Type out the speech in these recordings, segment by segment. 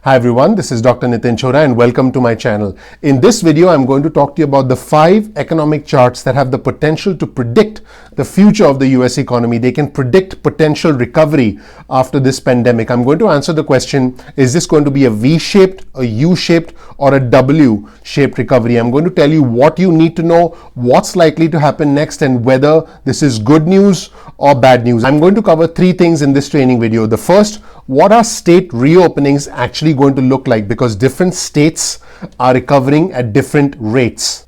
Hi everyone, this is Dr. Nitin Chhoda and welcome to my channel. In this video, I'm going to talk to you about the 5 economic charts that have the potential to predict the future of the US economy. They can predict potential recovery after this pandemic. I'm going to answer the question, is this going to be a V-shaped, a U-shaped, or a W-shaped recovery? I'm going to tell you what you need to know, what's likely to happen next, and whether this is good news or bad news. I'm going to cover 3 things in this training video. The first, what are state reopenings actually going to look like, because different states are recovering at different rates.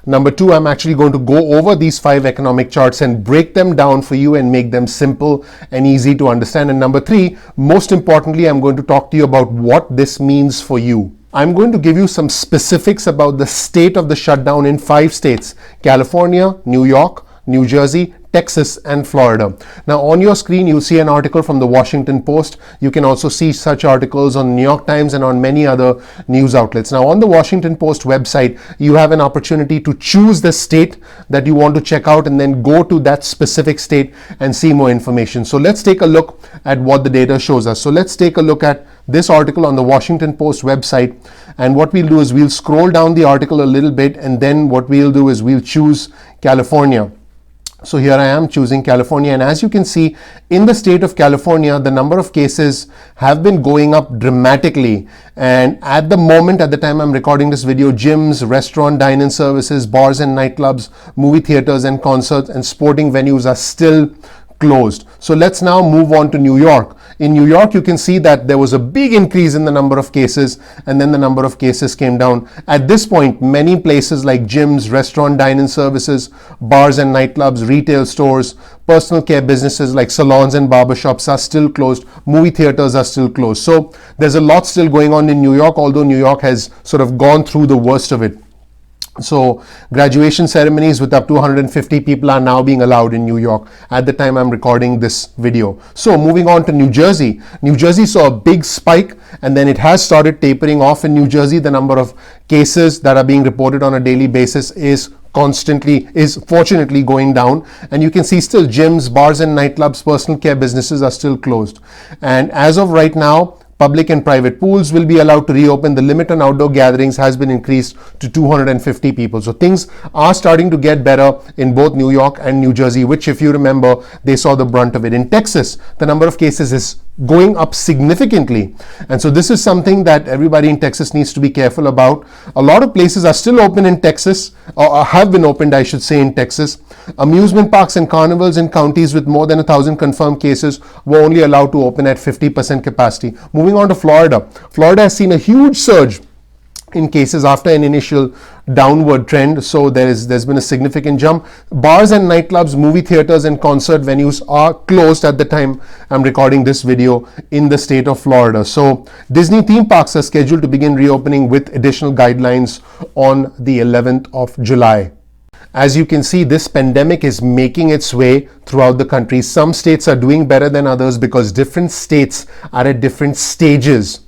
Number 2, I'm actually going to go over these 5 economic charts and break them down for you and make them simple and easy to understand. And number 3, most importantly, I'm going to talk to you about what this means for you. I'm going to give you some specifics about the state of the shutdown in 5 states: California, New York, New Jersey, Texas, and Florida. Now on your screen, you'll see an article from the Washington Post. You can also see such articles on New York Times and on many other news outlets. Now on the Washington Post website, you have an opportunity to choose the state that you want to check out and then go to that specific state and see more information. So let's take a look at what the data shows us. So let's take a look at this article on the Washington Post website. And what we'll do is we'll scroll down the article a little bit, and then what we'll do is we'll choose California. So here I am choosing California, and as you can see, in the state of California, the number of cases have been going up dramatically. And at the moment, at the time I'm recording this video, gyms, restaurant, dine-in services, bars and nightclubs, movie theaters and concerts and sporting venues are still closed. So let's now move on to New York. In New York, you can see that there was a big increase in the number of cases, and then the number of cases came down. At this point, many places like gyms, restaurant, dine-in services, bars and nightclubs, retail stores, personal care businesses like salons and barbershops are still closed. Movie theaters are still closed. So there's a lot still going on in New York, although New York has sort of gone through the worst of it. So graduation ceremonies with up to 150 people are now being allowed in New York at the time I'm recording this video. So moving on to New Jersey. New Jersey saw a big spike, and then it has started tapering off in New Jersey. The number of cases that are being reported on a daily basis is fortunately going down, and you can see still gyms, bars and nightclubs, personal care businesses are still closed. And as of right now, public and private pools will be allowed to reopen. The limit on outdoor gatherings has been increased to 250 people. So things are starting to get better in both New York and New Jersey, which, if you remember, they saw the brunt of it. In Texas, the number of cases is going up significantly. And so this is something that everybody in Texas needs to be careful about. A lot of places are still open in Texas, or have been opened, I should say, in Texas. Amusement parks and carnivals in counties with more than 1,000 confirmed cases were only allowed to open at 50% capacity. Moving on to Florida. Florida has seen a huge surge in cases after an initial downward trend, so there's been a significant jump. Bars and nightclubs, movie theaters and concert venues are closed at the time I'm recording this video in the state of Florida. So Disney theme parks are scheduled to begin reopening with additional guidelines on the 11th of July. As you can see, this pandemic is making its way throughout the country. Some states are doing better than others because different states are at different stages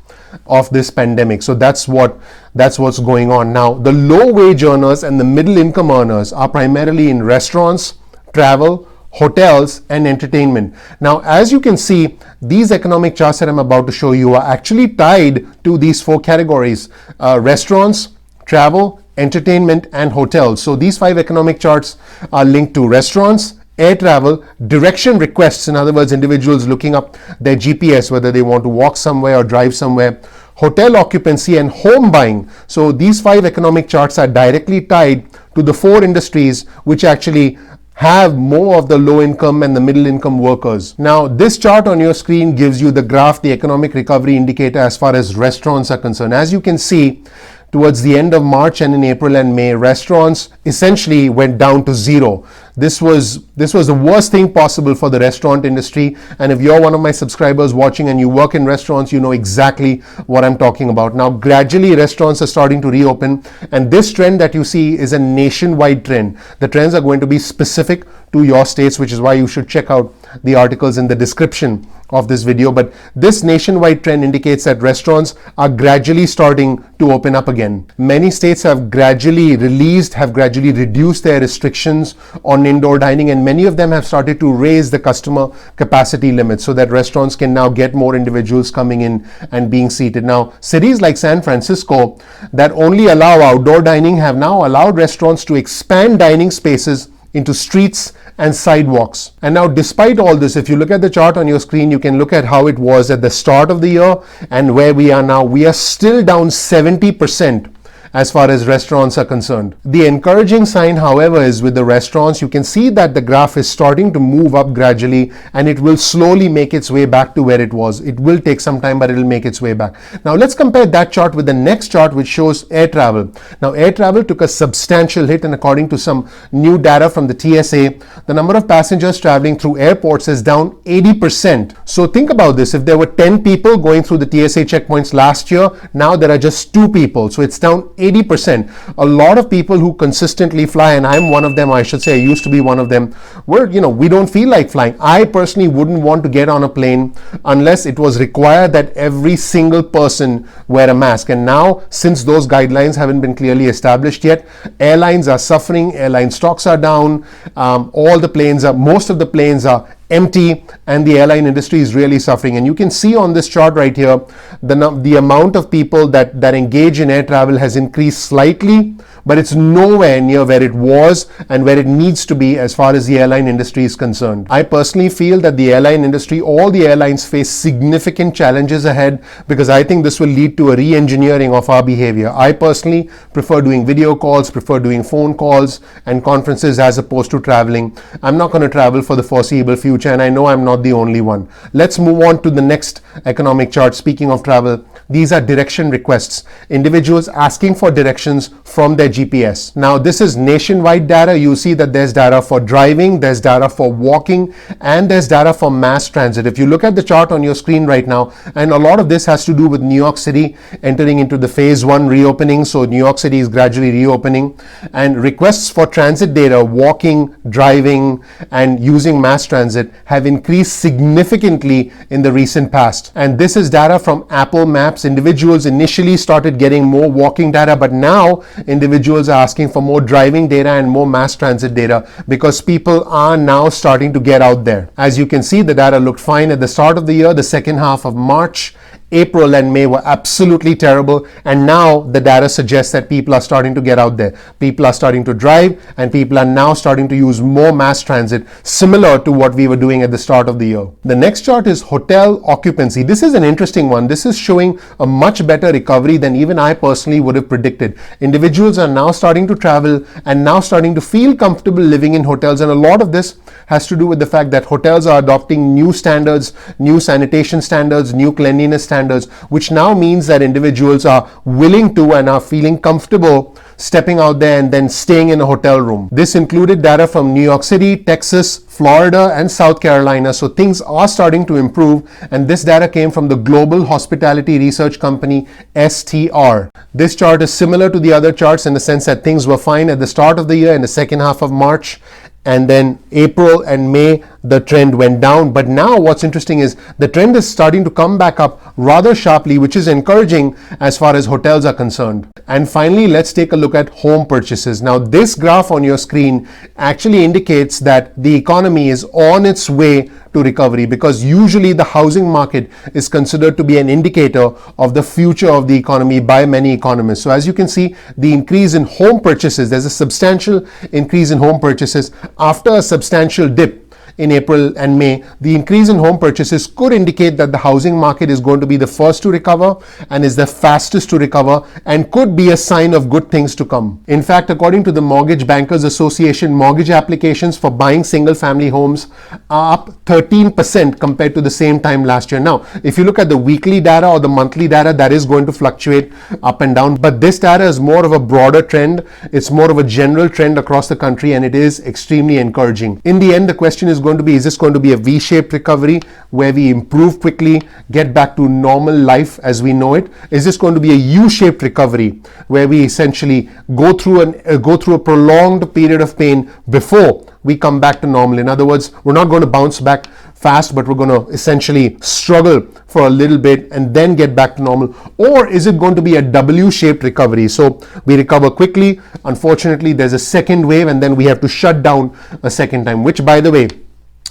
of this pandemic. So that's what's going on now. The low wage earners and the middle income earners are primarily in restaurants, travel, hotels, and entertainment. Now, as you can see, these economic charts that I'm about to show you are actually tied to these 4 categories: restaurants, travel, entertainment, and hotels. So these 5 economic charts are linked to restaurants, air travel, direction requests, in other words, individuals looking up their GPS, whether they want to walk somewhere or drive somewhere, hotel occupancy, and home buying. So these 5 economic charts are directly tied to the 4 industries which actually have more of the low income and the middle income workers. Now, this chart on your screen gives you the graph, the economic recovery indicator as far as restaurants are concerned. As you can see, towards the end of March and in April and May, restaurants essentially went down to 0. This was the worst thing possible for the restaurant industry. And if you're one of my subscribers watching and you work in restaurants, you know exactly what I'm talking about. Now, gradually restaurants are starting to reopen, and this trend that you see is a nationwide trend. The trends are going to be specific to your states, which is why you should check out the articles in the description of this video. But this nationwide trend indicates that restaurants are gradually starting to open up again. Many states have gradually reduced their restrictions on indoor dining, and many of them have started to raise the customer capacity limits so that restaurants can now get more individuals coming in and being seated. Now, cities like San Francisco that only allow outdoor dining have now allowed restaurants to expand dining spaces into streets and sidewalks. And now, despite all this, if you look at the chart on your screen, you can look at how it was at the start of the year and where we are now. We are still down 70% as far as restaurants are concerned. The encouraging sign, however, is with the restaurants. You can see that the graph is starting to move up gradually, and it will slowly make its way back to where it was. It will take some time, but it will make its way back. Now, let's compare that chart with the next chart, which shows air travel. Now, air travel took a substantial hit, and according to some new data from the TSA, the number of passengers traveling through airports is down 80%. So think about this. If there were 10 people going through the TSA checkpoints last year, now there are just 2 people. So it's down 80%. A lot of people who consistently fly, and I'm one of them, I should say, I used to be one of them, we don't feel like flying. I personally wouldn't want to get on a plane unless it was required that every single person wear a mask. And now, since those guidelines haven't been clearly established yet, airlines are suffering, airline stocks are down, most of the planes are empty, and the airline industry is really suffering. And you can see on this chart right here, the amount of people that engage in air travel has increased slightly, but it's nowhere near where it was and where it needs to be as far as the airline industry is concerned. I personally feel that the airline industry, all the airlines face significant challenges ahead, because I think this will lead to a re-engineering of our behavior. I personally prefer doing video calls, prefer doing phone calls and conferences as opposed to traveling. I'm not going to travel for the foreseeable future, and I know I'm not the only one. Let's move on to the next economic chart. Speaking of travel, these are direction requests. Individuals asking for directions from their GPS. Now, this is nationwide data. You see that there's data for driving, there's data for walking, and there's data for mass transit. If you look at the chart on your screen right now, and a lot of this has to do with New York City entering into the phase 1 reopening. So New York City is gradually reopening, and requests for transit data, walking, driving, and using mass transit have increased significantly in the recent past. And this is data from Apple Maps. Individuals initially started getting more walking data, but now individuals are asking for more driving data and more mass transit data because people are now starting to get out there. As you can see, the data looked fine at the start of the year. The second half of March, April and May were absolutely terrible, and now the data suggests that people are starting to get out there. People are starting to drive, and people are now starting to use more mass transit, similar to what we were doing at the start of the year. The next chart is hotel occupancy. This is an interesting one. This is showing a much better recovery than even I personally would have predicted. Individuals are now starting to travel and now starting to feel comfortable living in hotels, and a lot of this has to do with the fact that hotels are adopting new standards, new sanitation standards, new cleanliness standards, which now means that individuals are willing to and are feeling comfortable stepping out there and then staying in a hotel room. This included data from New York City, Texas, Florida, and South Carolina. So things are starting to improve, and this data came from the global hospitality research company STR. This chart is similar to the other charts in the sense that things were fine at the start of the year in the second half of March, and then April and May the trend went down. But now what's interesting is the trend is starting to come back up rather sharply, which is encouraging as far as hotels are concerned. And finally, let's take a look at home purchases. Now, this graph on your screen actually indicates that the economy is on its way to recovery, because usually the housing market is considered to be an indicator of the future of the economy by many economists. So as you can see, the increase in home purchases, there's a substantial increase in home purchases after a substantial dip in April and May. The increase in home purchases could indicate that the housing market is going to be the first to recover and is the fastest to recover, and could be a sign of good things to come. In fact, according to the Mortgage Bankers Association, mortgage applications for buying single family homes are up 13% compared to the same time last year. Now, if you look at the weekly data or the monthly data, that is going to fluctuate up and down, but this data is more of a broader trend. It's more of a general trend across the country, and it is extremely encouraging. In the end, the question is this going to be a V-shaped recovery where we improve quickly, get back to normal life as we know it? Is this going to be a U-shaped recovery where we essentially go through a prolonged period of pain before we come back to normal? In other words, we're not going to bounce back fast, but we're going to essentially struggle for a little bit and then get back to normal? Or is it going to be a W-shaped recovery? So we recover quickly. Unfortunately, there's a second wave and then we have to shut down a second time, which, by the way,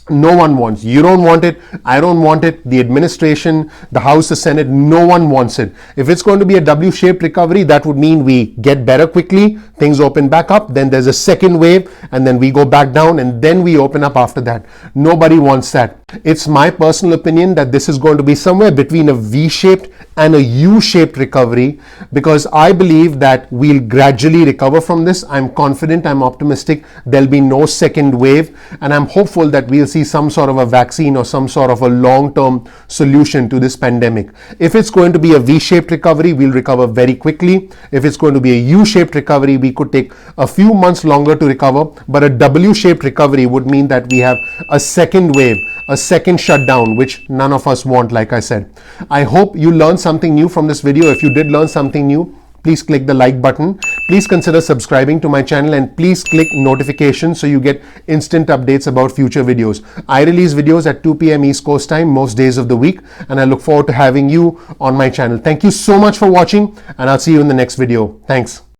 no one wants. You don't want it. I don't want it. The administration, the House, the Senate, no one wants it. If it's going to be a W-shaped recovery, that would mean we get better quickly, things open back up, then there's a second wave, and then we go back down, and then we open up after that. Nobody wants that. It's my personal opinion that this is going to be somewhere between a V-shaped and a U-shaped recovery, because I believe that we'll gradually recover from this. I'm confident, I'm optimistic. There'll be no second wave, and I'm hopeful that we'll see some sort of a vaccine or some sort of a long-term solution to this pandemic. If it's going to be a V-shaped recovery, we'll recover very quickly. If it's going to be a U-shaped recovery, we could take a few months longer to recover, but a W-shaped recovery would mean that we have a second wave, a second shutdown, which none of us want, like I said. I hope you learned something new from this video. If you did learn something new, please click the like button. Please consider subscribing to my channel, and please click notifications so you get instant updates about future videos. I release videos at 2 p.m. East Coast time most days of the week, and I look forward to having you on my channel. Thank you so much for watching, and I'll see you in the next video. Thanks.